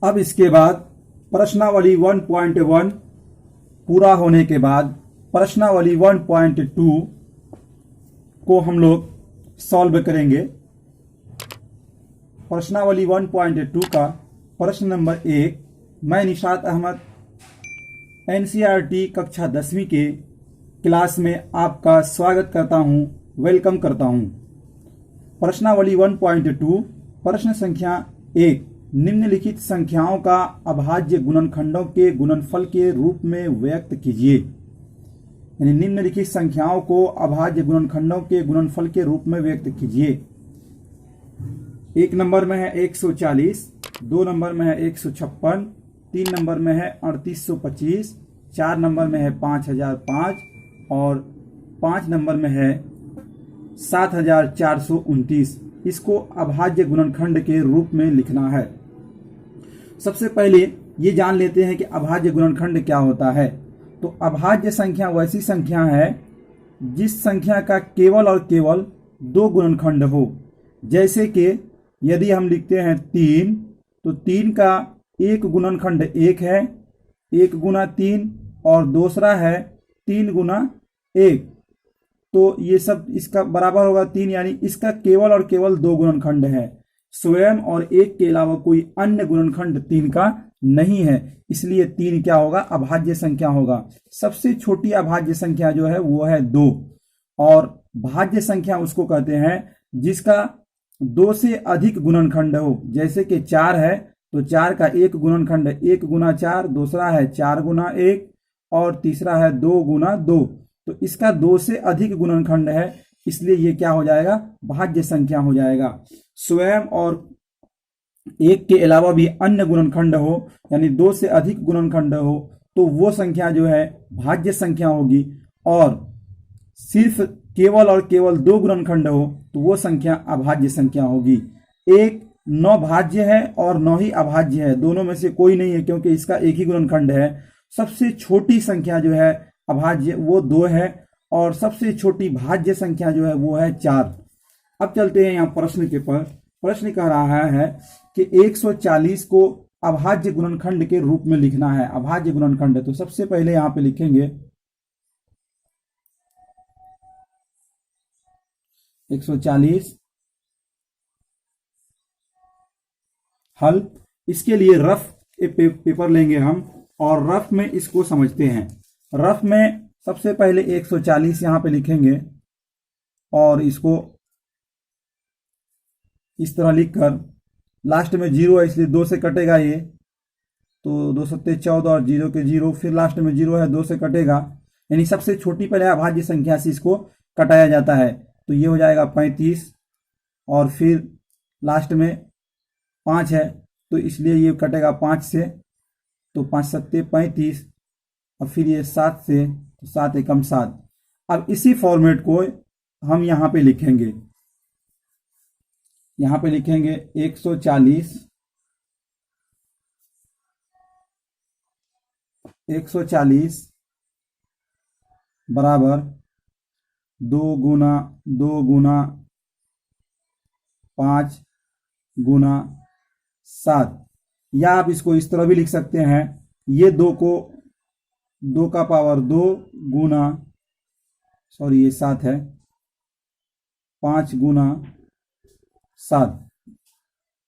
अब इसके बाद प्रश्नावली 1.1 पूरा होने के बाद प्रश्नावली 1.2 को हम लोग सॉल्व करेंगे। प्रश्नावली 1.2 का प्रश्न नंबर 1, मैं निशात अहमद एनसीईआरटी कक्षा 10वीं के क्लास में आपका स्वागत करता हूं, वेलकम करता हूं। प्रश्नावली 1.2 प्रश्न संख्या 1, निम्नलिखित संख्याओं का अभाज्य गुणनखंडों के गुणनफल के रूप में व्यक्त कीजिए। यानी निम्नलिखित संख्याओं को अभाज्य गुणनखंडों के गुणनफल के रूप में व्यक्त कीजिए। 1 नंबर में है 140, 2 नंबर में है 156, 3 नंबर में है 3825, 4 नंबर में है 5005 और 5 नंबर में है 7429। इसको अभाज्य गुणनखंड के रूप में लिखना है। सबसे पहले ये जान लेते हैं कि अभाज्य गुणनखंड क्या होता है। तो अभाज्य संख्या वैसी संख्या है जिस संख्या का केवल और केवल 2 गुणनखंड हो। जैसे कि यदि हम लिखते हैं 3, तो 3 का एक गुणनखंड 1 है, 1 गुना 3, और दूसरा है 3 गुना 1, तो ये सब इसका बराबर होगा 3। यानी इसका केवल और केवल 2 गुणनखंड है। स्वयं और 1 के अलावा कोई अन्य गुणनखंड 3 का नहीं है, इसलिए 3 क्या होगा, अभाज्य संख्या होगा। सबसे छोटी अभाज्य संख्या जो है वो है 2, और भाज्य संख्या उसको कहते हैं जिसका 2 से अधिक गुणनखंड हो। जैसे कि 4 है तो 4 का एक गुणनखंड 1 गुना 4, दूसरा है 4 गुना 1 और तीसरा है 2 गुना 2। तो इसका 2 से अधिक गुणनखंड है, इसलिए ये क्या हो जाएगा, भाज्य संख्या हो जाएगा। स्वयं और 1 के अलावा भी अन्य गुणनखंड हो, यानी 2 से अधिक गुणनखंड हो, तो वो संख्या जो है भाज्य संख्या होगी। और सिर्फ केवल और केवल 2 गुणनखंड हो तो वो संख्या अभाज्य संख्या होगी। 1 9 भाज्य है और 9 ही अभाज्य है, दोनों में से कोई नहीं है क्योंकि इसका एक ही गुणनखंड है। सबसे छोटी संख्या जो है अभाज्य वो 2 है, और सबसे छोटी भाज्य संख्या जो है वो है 4। अब चलते हैं यहाँ प्रश्न के पर। प्रश्न कह रहा है कि 140 को अभाज्य गुणनखंड के रूप में लिखना है। अभाज्य गुणनखंड, तो सबसे पहले यहाँ पे लिखेंगे 140 हल। इसके लिए रफ पेपर लेंगे हम और रफ में इसको समझते हैं। रफ में सबसे पहले 140 यहाँ पे लिखेंगे और इसको इस तरह लिखकर, लास्ट में 0 है इसलिए 2 से कटेगा ये, तो 2 सत्ते 14 और 0 के 0, फिर लास्ट में 0 है 2 से कटेगा। यानी सबसे छोटी पहले अभाज्य संख्या से इसको कटाया जाता है, तो ये हो जाएगा 35, और फिर लास्ट में 5 है तो इसलिए ये कटेगा 5 से, तो 5 सत्ते 35, और फिर ये 7 से, तो 7 एकम 7। अब इसी फॉर्मेट को हम यहाँ पे लिखेंगे। यहाँ पे लिखेंगे 140 बराबर 2 गुना 2 गुना 5 गुना 7, या आप इसको इस तरह भी लिख सकते हैं, ये 2 को 2 का पावर 2 गुना, सॉरी ये 7 है, 5 गुना 7।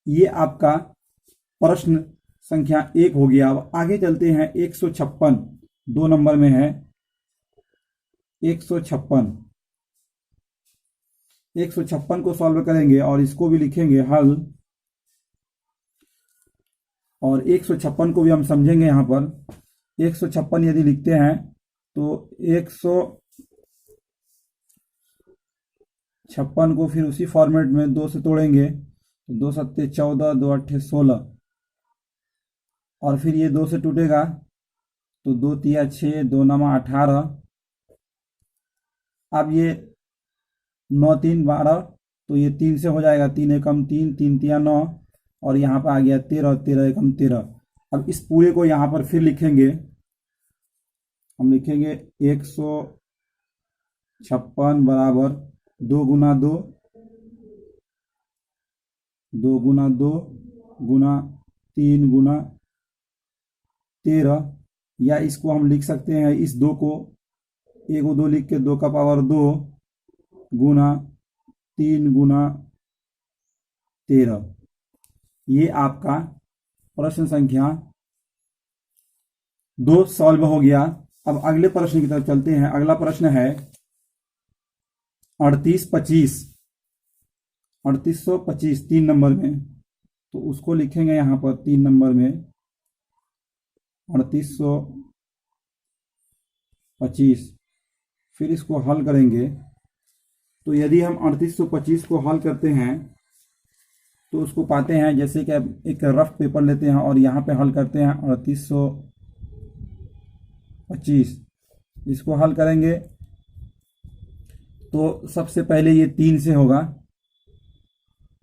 ये आपका प्रश्न संख्या 1 हो गया। अब आगे चलते हैं 156, 2 नंबर में है 156 को सॉल्व करेंगे और इसको भी लिखेंगे हल, और 156 को भी हम समझेंगे। यहाँ पर 156 यदि लिखते हैं तो 156 को फिर उसी फॉर्मेट में 2 से तोड़ेंगे, तो 2 सत्ते 14, 2 अट्ठे 16, और फिर ये 2 से टूटेगा तो 2 तिया 6, 2 नमा 18। अब ये 9 3 12, तो ये 3 से हो जाएगा, 3 एकम 3, 3 तिया 9, और यहाँ पर आ गया 13, 13 एकम 13। अब इस पूरे को यहाँ पर फिर लिखेंगे, हम लिखेंगे 156 बराबर 2 गुना 2, 2 गुना 2 गुना 3 गुना 13, या इसको हम लिख सकते हैं इस 2 को 1 2 लिख के 2 का पावर 2 गुना 3 गुना 13। ये आपका प्रश्न संख्या 2 सॉल्व हो गया। अब अगले प्रश्न की तरफ चलते हैं। अगला प्रश्न है 3825, 3825 3 नंबर में, तो उसको लिखेंगे यहाँ पर 3 नंबर में 3825। फिर इसको हल करेंगे, तो यदि हम 3825 को हल करते हैं तो उसको पाते हैं, जैसे कि एक रफ पेपर लेते हैं और यहाँ पे हल करते हैं 3825। इसको हल करेंगे तो सबसे पहले ये 3 से होगा,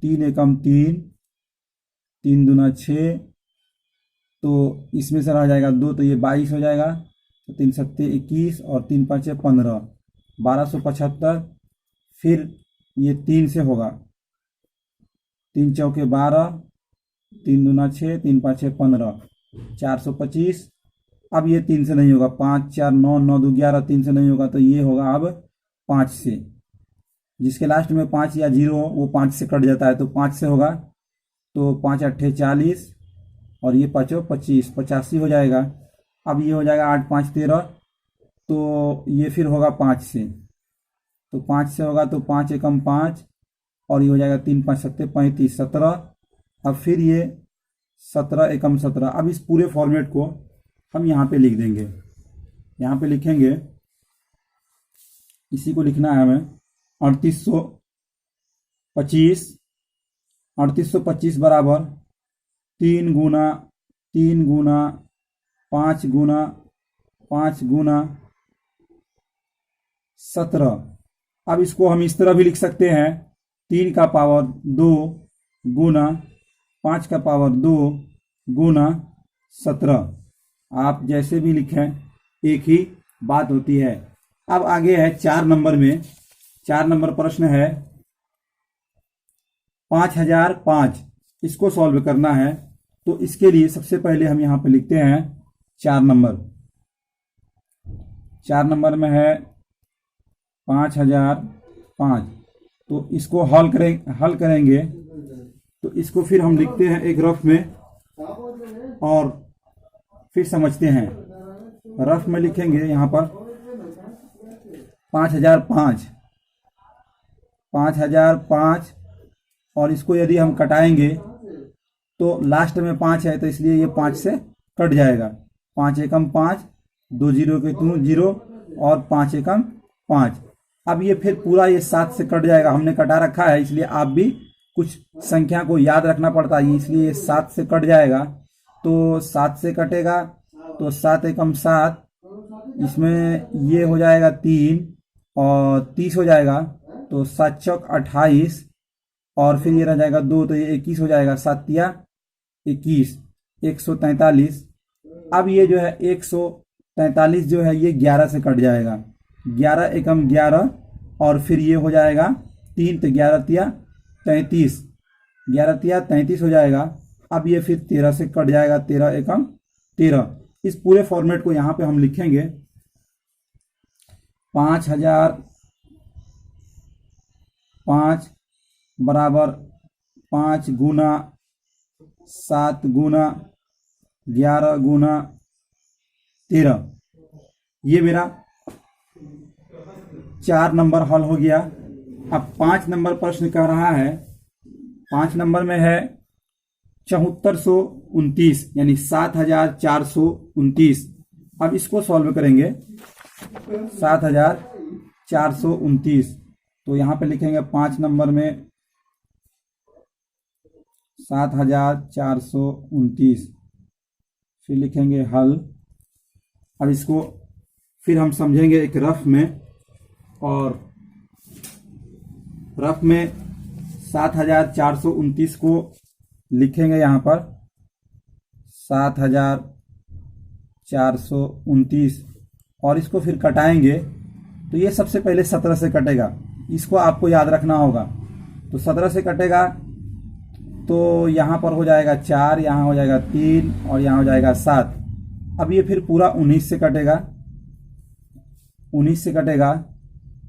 3 एकम 3, 3 दूना 6, तो इसमें से रह जाएगा 2, तो ये 22 हो जाएगा, तो 3 सत्ते 21 और 3 पाँचे 15, 1275। फिर ये 3 से होगा, 3 चौके 12, 3 दूना 6, 3 पाँचे 15, 425। अब ये 3 से नहीं होगा, 5 4 9 9 2 11, 3 से नहीं होगा, तो ये होगा अब 5 से। जिसके लास्ट में 5 या 0 हो वो 5 से कट जाता है, तो 5 से होगा, तो 5 8 40 और ये 5 25, 85 हो जाएगा। अब ये हो जाएगा 8 5 13, तो ये फिर होगा 5 से, तो 5 से होगा, तो 5 एकम 5 और ये हो जाएगा 3 5 7 35 17। अब फिर ये 17 एकम 17। अब इस पूरे फॉर्मेट को हम यहाँ पे लिख देंगे, यहाँ पे लिखेंगे, इसी को लिखना है हमें 3825, 3825 बराबर 3 गुना 3 गुना 5 गुना 5 गुना 17। अब इसको हम इस तरह भी लिख सकते हैं, 3 का पावर 2 गुना 5 का पावर 2 गुना 17। आप जैसे भी लिखें एक ही बात होती है। अब आगे है 4 नंबर में, 4 नंबर प्रश्न है 5005। इसको सॉल्व करना है, तो इसके लिए सबसे पहले हम यहाँ पे लिखते हैं 4 नंबर। 4 नंबर में है 5005, तो इसको हल करेंगे, तो इसको फिर हम लिखते हैं एक रफ में और फिर समझते हैं। रफ में लिखेंगे यहाँ पर 5005, 5005, और इसको यदि हम कटाएंगे तो लास्ट में 5 है, तो इसलिए ये 5 से कट जाएगा। 5 एकम 5, 2 जीरो के 2 जीरो और 5 एकम 5। अब ये फिर पूरा ये 7 से कट जाएगा, हमने कटा रखा है, इसलिए आप भी कुछ संख्या को याद रखना पड़ता है, इसलिए ये 7 से कट जाएगा। तो 7 से कटेगा तो 7 एकम 7, इसमें ये हो जाएगा 3 और 30 हो जाएगा, तो 7 चौक 28 और फिर ये रह जाएगा 2, तो ये 21 हो जाएगा, 7 तिया 21, 143। अब ये जो है 143 जो है ये 11 से कट जाएगा, 11 एकम 11 और फिर ये हो जाएगा 3, तो 11 तिया 33, 11 तिया 33 हो जाएगा। अब ये फिर 13 से कट जाएगा, 13 एकम 13। इस पूरे फॉर्मेट को यहाँ पे हम लिखेंगे 5005 बराबर 5 गुना 7 गुना 11 गुना 13। ये मेरा 4 नंबर हल हो गया। अब 5 नंबर प्रश्न कह रहा है, 5 नंबर में है 7429, यानी 7429। अब इसको सॉल्व करेंगे 7429, तो यहाँ पे लिखेंगे 5 नंबर में 7429, फिर लिखेंगे हल। अब इसको फिर हम समझेंगे एक रफ में, और रफ में 7429 को लिखेंगे यहाँ पर 7429, और इसको फिर कटाएंगे, तो ये सबसे पहले 17 से कटेगा, इसको आपको याद रखना होगा। तो 17 से कटेगा तो यहाँ पर हो जाएगा 4, यहाँ हो जाएगा 3 और यहाँ हो जाएगा 7। अब ये फिर पूरा 19 से कटेगा, 19 से कटेगा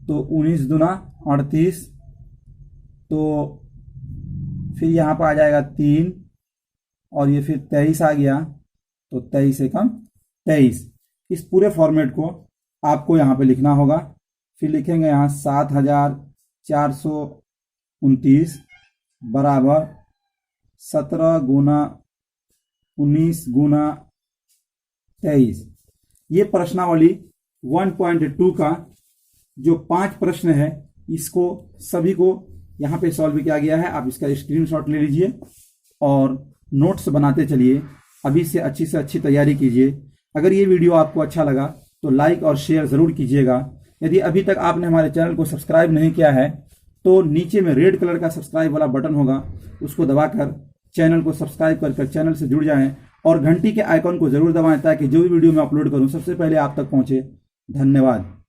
तो 19 दूना 38, तो फिर यहाँ पर आ जाएगा 3 और ये फिर 23 आ गया, तो 23 से कम 23। इस पूरे फॉर्मेट को आपको यहाँ पे लिखना होगा। फिर लिखेंगे यहाँ 7429 बराबर 17 गुना 19 गुना 23। ये प्रश्नावली 1.2 का जो 5 प्रश्न है, इसको सभी को यहाँ पे सॉल्व किया गया है। आप इसका स्क्रीनशॉट ले लीजिए और नोट्स बनाते चलिए। अभी से अच्छी तैयारी कीजिए। अगर ये वीडियो आपको अच्छा लगा तो लाइक और शेयर ज़रूर कीजिएगा। यदि अभी तक आपने हमारे चैनल को सब्सक्राइब नहीं किया है तो नीचे में रेड कलर का सब्सक्राइब वाला बटन होगा, उसको दबाकर चैनल को सब्सक्राइब कर चैनल से जुड़ जाएं और घंटी के आइकॉन को ज़रूर दबाएं ताकि जो भी वीडियो मैं अपलोड करूं सबसे पहले आप तक पहुंचे। धन्यवाद।